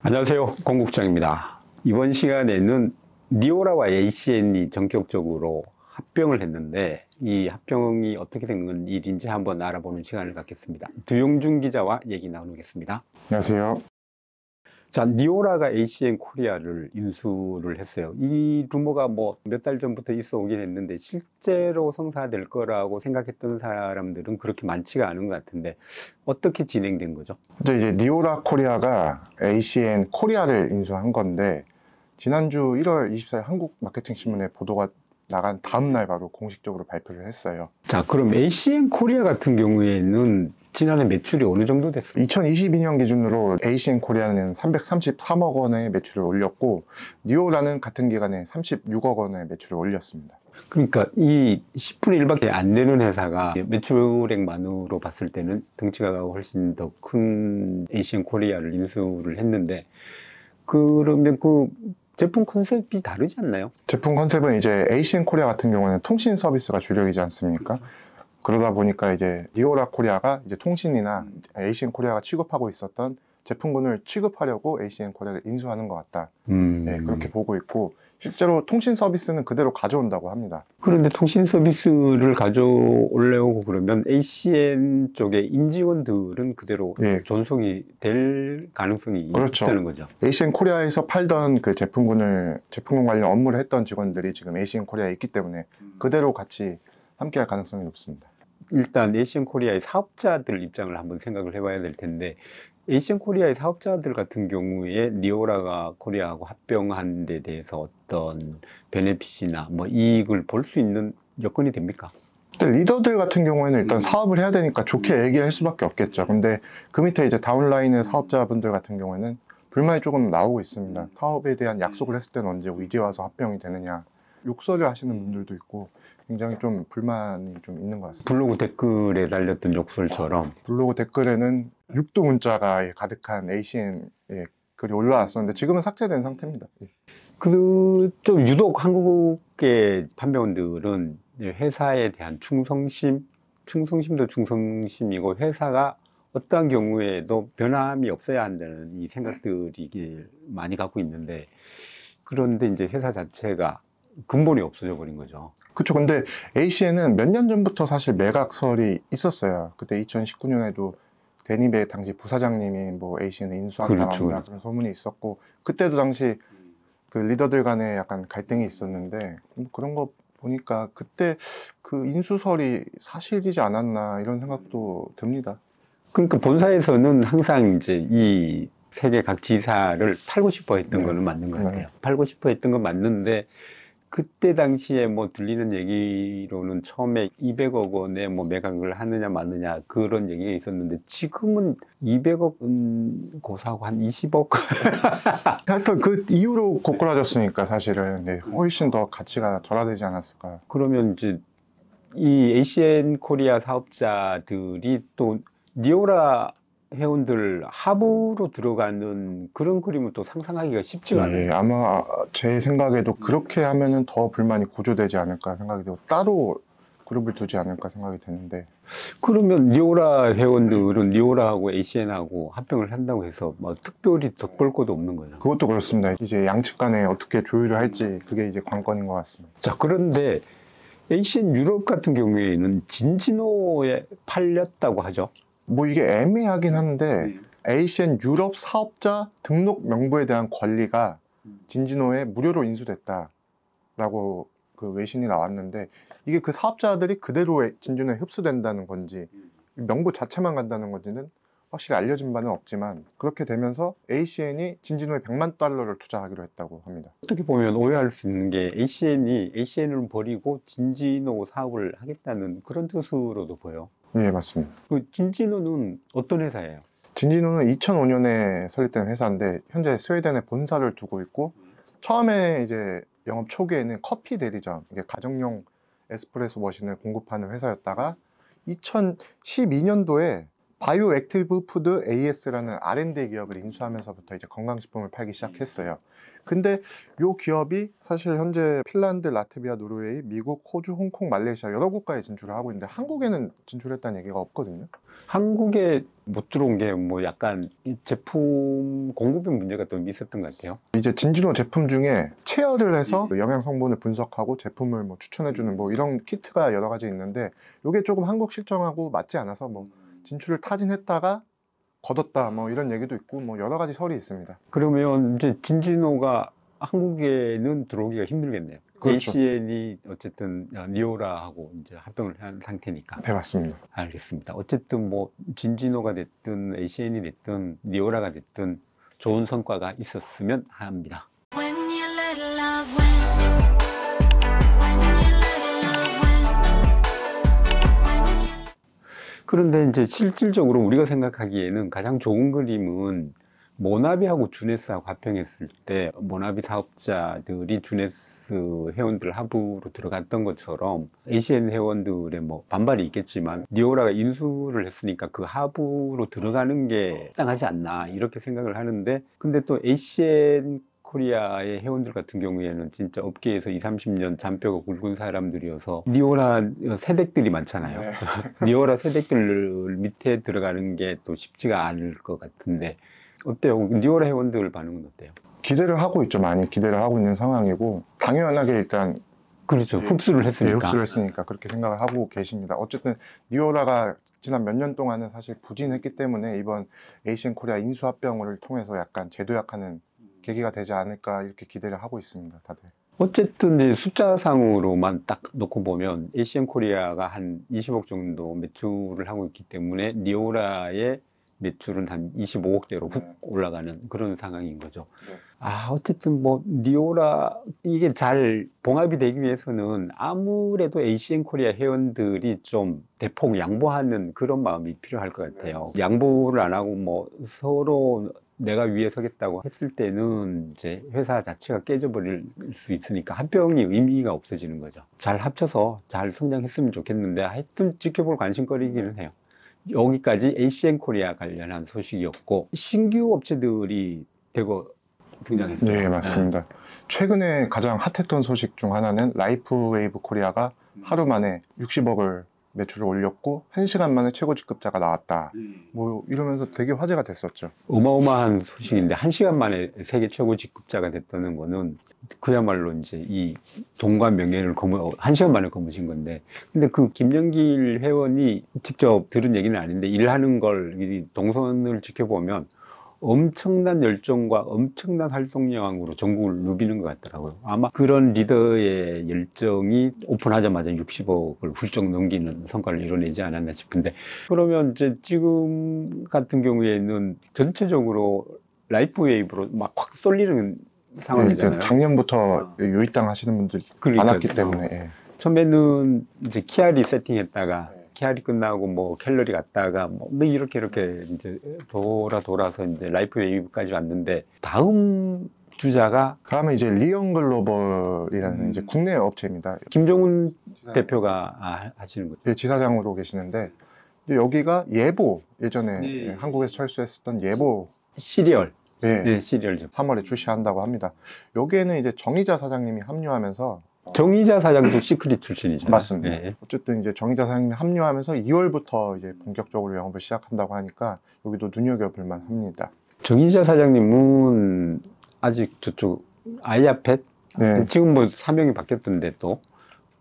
안녕하세요, 공국장입니다. 이번 시간에는 니오라와 ACN이 전격적으로 합병을 했는데 이 합병이 어떻게 된 일인지 한번 알아보는 시간을 갖겠습니다. 두용준 기자와 얘기 나누겠습니다. 안녕하세요. 자, 니오라가 ACN 코리아를 인수를 했어요. 이 루머가 몇 달 전부터 있어 오긴 했는데 실제로 성사될 거라고 생각했던 사람들은 그렇게 많지가 않은 것 같은데 어떻게 진행된 거죠? 이제 니오라 코리아가 ACN 코리아를 인수한 건데 지난주 1월 24일 한국 마케팅 신문에 보도가 나간 다음 날 바로 공식적으로 발표를 했어요. 자, 그럼 ACN 코리아 같은 경우에는 지난해 매출이 어느 정도 됐어요? 2022년 기준으로 ACN 코리아는 333억 원의 매출을 올렸고 니오라는 같은 기간에 36억 원의 매출을 올렸습니다. 그러니까 이 10분의 1밖에 안 되는 회사가 매출액만으로 봤을 때는 덩치가 훨씬 더 큰 ACN 코리아를 인수를 했는데 그러면 그 제품 컨셉이 다르지 않나요? 제품 컨셉은 이제 ACN 코리아 같은 경우는 통신 서비스가 주력이지 않습니까? 그러다 보니까 이제 니오라 코리아가 이제 통신이나 ACN 코리아가 취급하고 있었던 제품군을 취급하려고 ACN 코리아를 인수하는 것 같다. 네, 그렇게 보고 있고 실제로 통신 서비스는 그대로 가져온다고 합니다. 그런데 통신 서비스를 가져오려고 그러면 ACN 쪽의 임직원들은 그대로 예. 존속이 될 가능성이 그렇죠. 있다는 거죠. ACN 코리아에서 팔던 그 제품군 관련 업무를 했던 직원들이 지금 ACN 코리아에 있기 때문에 그대로 같이 함께할 가능성이 높습니다. 일단 ACN 코리아의 사업자들 입장을 한번 생각을 해봐야 될 텐데 ACN 코리아의 사업자들 같은 경우에 니오라가 코리아하고 합병한 데 대해서 어떤 베네핏이나 이익을 볼 수 있는 여건이 됩니까? 근데 리더들 같은 경우에는 일단 사업을 해야 되니까 좋게 얘기할 수밖에 없겠죠. 근데 그 밑에 이제 다운라인의 사업자분들 같은 경우에는 불만이 조금 나오고 있습니다. 사업에 대한 약속을 했을 때는 언제 이제 와서 합병이 되느냐 욕설을 하시는 분들도 있고 굉장히 좀 불만이 좀 있는 것 같습니다. 블로그 댓글에 달렸던 욕설처럼 블로그 댓글에는 육두 문자가 가득한 ACN 글이 올라왔었는데 지금은 삭제된 상태입니다. 좀 유독 한국의 판매원들은 회사에 대한 충성심도 충성심이고 회사가 어떠한 경우에도 변함이 없어야 한다는 이 생각들이 많이 갖고 있는데 그런데 이제 회사 자체가 근본이 없어져 버린 거죠. 그렇죠. 근데 ACN은 몇 년 전부터 사실 매각설이 있었어요. 그때 2019년에도 데니베 당시 부사장님이 ACN을 인수한다고 그렇죠. 그런 소문이 있었고 그때도 당시 그 리더들 간에 약간 갈등이 있었는데 그런 거 보니까 그때 그 인수설이 사실이지 않았나 이런 생각도 듭니다. 그러니까 본사에서는 항상 이제 이 세계 각 지사를 팔고 싶어 했던 거는 맞는 것 같아요. 팔고 싶어 했던 건 맞는데 그때 당시에 들리는 얘기로는 처음에 200억 원에 매각을 하느냐 마느냐 그런 얘기가 있었는데 지금은 200억은 고사하고 한 20억 하여튼 그 이후로 고꾸라졌으니까 사실은 훨씬 더 가치가 절하되지 않았을까. 그러면 이제 이 ACN 코리아 사업자들이 또 니오라 회원들 합으로 들어가는 그런 그림은 또 상상하기가 쉽지가 않아요. 아마 제 생각에도 그렇게 하면은 더 불만이 고조되지 않을까 생각이 되고 따로 그룹을 두지 않을까 생각이 되는데 그러면 니오라 회원들은 니오라하고 ACN하고 합병을 한다고 해서 특별히 덕볼 것도 없는 거죠. 그것도 그렇습니다. 이제 양측 간에 어떻게 조율을 할지 그게 이제 관건인 것 같습니다. 자, 그런데 ACN 유럽 같은 경우에는 진지노에 팔렸다고 하죠. 이게 애매하긴 한데 ACN 유럽 사업자 등록 명부에 대한 권리가 진지노에 무료로 인수됐다라고 그 외신이 나왔는데 이게 그 사업자들이 그대로 진지노에 흡수된다는 건지 명부 자체만 간다는 건지는 확실히 알려진 바는 없지만 그렇게 되면서 ACN이 진지노에 100만 달러를 투자하기로 했다고 합니다. 어떻게 보면 오해할 수 있는 게 ACN이 ACN을 버리고 진지노 사업을 하겠다는 그런 뜻으로도 보여. 네, 맞습니다. 그 진지노는 어떤 회사예요? 진지노는 2005년에 설립된 회사인데 현재 스웨덴에 본사를 두고 있고 처음에 이제 영업 초기에는 커피 대리점, 이게 가정용 에스프레소 머신을 공급하는 회사였다가 2012년도에 바이오 액티브 푸드 AS라는 R&D 기업을 인수하면서부터 이제 건강식품을 팔기 시작했어요. 근데 이 기업이 사실 현재 핀란드, 라트비아, 노르웨이, 미국, 호주, 홍콩, 말레이시아 여러 국가에 진출을 하고 있는데 한국에는 진출했다는 얘기가 없거든요. 한국에 못 들어온 게 뭐 약간 이 제품 공급의 문제가 또 있었던 것 같아요. 이제 진진호 제품 중에 체열을 해서 영양 성분을 분석하고 제품을 뭐 추천해주는 뭐 이런 키트가 여러 가지 있는데 이게 조금 한국 실정하고 맞지 않아서 뭐 진출을 타진했다가 거뒀다 뭐 이런 얘기도 있고 뭐 여러 가지 설이 있습니다. 그러면 이제 진진호가 한국에는 들어오기가 힘들겠네요. 그렇죠. ACN이 어쨌든 니오라하고 이제 합병을 한 상태니까. 네, 맞습니다. 알겠습니다. 어쨌든 뭐 진진호가 됐든 ACN이 됐든 니오라가 됐든 좋은 성과가 있었으면 합니다. When you let love win. When you let love win. When you 그런데 이제 실질적으로 우리가 생각하기에는 가장 좋은 그림은 모나비하고 주네스하고 합병했을 때 모나비 사업자들이 주네스 회원들 하부로 들어갔던 것처럼 ACN 회원들의 뭐 반발이 있겠지만 니오라가 인수를 했으니까 그 하부로 들어가는 게 합당하지 않나 이렇게 생각을 하는데, 근데 또 ACN 코리아의 회원들 같은 경우에는 진짜 업계에서 20, 30년 잔뼈가 굵은 사람들이어서 니오라 세댁들이 많잖아요. 네. 니오라 세댁들 밑에 들어가는 게 또 쉽지가 않을 것 같은데 어때요? 니오라 회원들 반응은 어때요? 기대를 하고 있죠. 많이 기대를 하고 있는 상황이고 당연하게 일단 그렇죠. 흡수를 했으니까. 흡수를 했으니까 그렇게 생각을 하고 계십니다. 어쨌든 니오라가 지난 몇 년 동안은 사실 부진했기 때문에 이번 ACN 코리아 인수합병을 통해서 약간 재도약하는 계기가 되지 않을까 이렇게 기대를 하고 있습니다. 다들. 어쨌든 이제 숫자상으로만 딱 놓고 보면 ACN 코리아가 한 20억 정도 매출을 하고 있기 때문에 니오라의 매출은 한 25억대로 훅 올라가는 그런 상황인 거죠. 네. 어쨌든 뭐 니오라 이게 잘 봉합이 되기 위해서는 아무래도 ACN 코리아 회원들이 좀 대폭 양보하는 그런 마음이 필요할 것 같아요. 양보를 안 하고 뭐 서로 내가 위에 서겠다고 했을 때는 이제 회사 자체가 깨져버릴 수 있으니까 합병이 의미가 없어지는 거죠. 잘 합쳐서 잘 성장했으면 좋겠는데 하여튼 지켜볼 관심거리기는 해요. 여기까지 ACN 코리아 관련한 소식이었고, 신규 업체들이 대거 등장했어요. 네, 맞습니다. 최근에 가장 핫했던 소식 중 하나는 라이프웨이브 코리아가 하루 만에 60억을 매출을 올렸고 1시간 만에 최고 직급자가 나왔다. 뭐 이러면서 되게 화제가 됐었죠. 어마어마한 소식인데 1시간 만에 세계 최고 직급자가 됐다는 거는 그야말로 이제 이 돈과 명예를 1시간 만에 거머쥔 건데, 근데 그 김영길 회원이 직접 들은 얘기는 아닌데 일하는 걸 이 동선을 지켜보면 엄청난 열정과 엄청난 활동량으로 전국을 누비는 것 같더라고요. 아마 그런 리더의 열정이 오픈하자마자 60억을 훌쩍 넘기는 성과를 이뤄내지 않았나 싶은데, 그러면 이제 지금 같은 경우에는 전체적으로 라이프웨이브로 막 확 쏠리는 상황이잖아요. 작년부터 유입당 하시는 분들이 많았기 때문에. 예. 처음에는 이제 키아리 세팅했다가 키아리 끝나고 뭐 캘러리 갔다가 뭐 이렇게 이제 돌아서 이제 라이프웨이브까지 왔는데, 다음 주자가 다음에 이제 리언 글로벌이라는 이제 국내 업체입니다. 김종훈 대표가 하시는 거죠. 예, 지사장으로 계시는데 여기가 예보, 예전에 한국에서 철수했었던 예보 시리얼. 예, 네, 시리얼. 3월에 출시한다고 합니다. 여기에는 이제 정의자 사장님이 합류하면서 정의자 사장도 시크릿 출신이잖아요. 맞습니다. 네. 어쨌든 이제 정의자 사장님이 합류하면서 2월부터 이제 본격적으로 영업을 시작한다고 하니까 여기도 눈여겨볼 만합니다. 정의자 사장님은 아직 저쪽 아이아펫 네. 지금 뭐 사명이 바뀌었던데 또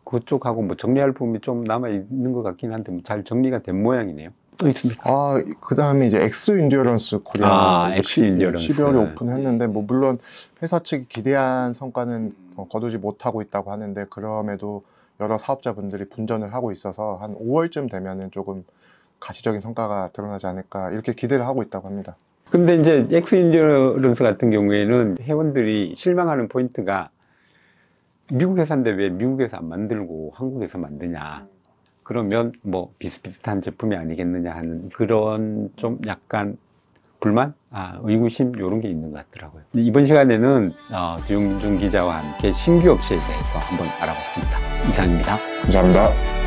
그쪽하고 뭐 정리할 부분이 좀 남아 있는 것 같긴 한데 뭐 잘 정리가 된 모양이네요. 또 있습니까? 그 다음에 이제 엑스 인듀어런스 코리아 엑스 인듀어런스 12월에 오픈했는데 뭐 물론 회사 측이 기대한 성과는 거두지 못하고 있다고 하는데, 그럼에도 여러 사업자분들이 분전을 하고 있어서 한 5월쯤 되면은 조금 가시적인 성과가 드러나지 않을까 이렇게 기대를 하고 있다고 합니다. 근데 이제 엑스 인듀어런스 같은 경우에는 회원들이 실망하는 포인트가 미국 회사인데 왜 미국에서 안 만들고 한국에서 만드냐, 그러면 뭐 비슷비슷한 제품이 아니겠느냐 하는 그런 좀 약간 불만? 의구심 이런 게 있는 것 같더라고요. 이번 시간에는 주용준 기자와 함께 신규 업체에 대해서 한번 알아봤습니다. 이상입니다. 감사합니다.